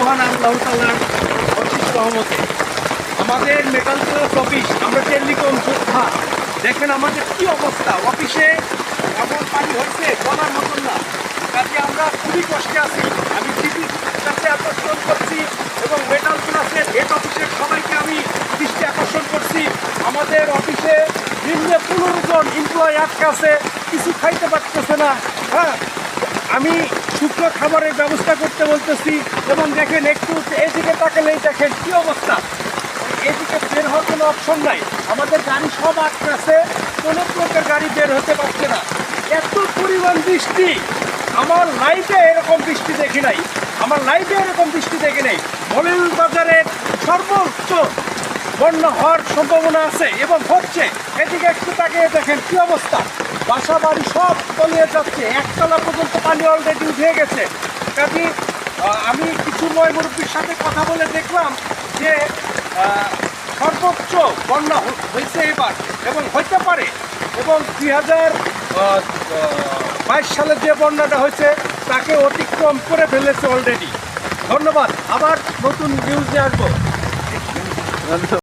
মহান আল্লাহ তাআলার অশেষ রহমতে আমাদের মেটাল অফিস, আমরা টেলিকম যোদ্ধা, দেখেন আমাদের কি অবস্থা। অফিসে এমন পানি হচ্ছে বলার মতন না। কাজে আমরা খুবই কষ্টে আছি। আমি সিপির কাছে আকর্ষণ করছি এবং মেটাল প্লাসের হেড অফিসের সবাইকে আমি দৃষ্টি আকর্ষণ করছি। আমাদের অফিসে নিম্নে 15 জন এমপ্লয় আটকে আছে, কিছু খাইতে পারতেছে না। হ্যাঁ, আমি শুকনো খাবারের ব্যবস্থা করতে বলতেছি এবং দেখেন একটু এদিকে তাকালেই দেখেন কি অবস্থা। এদিকে বের হওয়ার কোনো অপশন নাই। আমাদের গাড়ি সব আটকে আছে, কোনো প্রকার গাড়ি বের হতে পারছে না। এত পরিমাণ বৃষ্টি, আমার লাইফে এরকম বৃষ্টি দেখি নাই। মৌলভীবাজারের সর্বোচ্চ বন্যা হওয়ার সম্ভাবনা আছে এবং হচ্ছে। এদিকে একটু তাকিয়ে দেখেন কি অবস্থা। বাসা বাড়ি সব তলিয়ে যাচ্ছে, একতলা পর্যন্ত পানি অলরেডি উঠে গেছে। কাজে আমি কিছু মুরব্বীর সাথে কথা বলে দেখলাম যে সর্বোচ্চ বন্যা হয়েছে এবার এবং হইতে পারে, এবং 2022 সালে যে বন্যাটা হয়েছে তাকে অতিক্রম করে ফেলেছে অলরেডি। ধন্যবাদ। আবার নতুন নিউজ নিয়ে আসবো।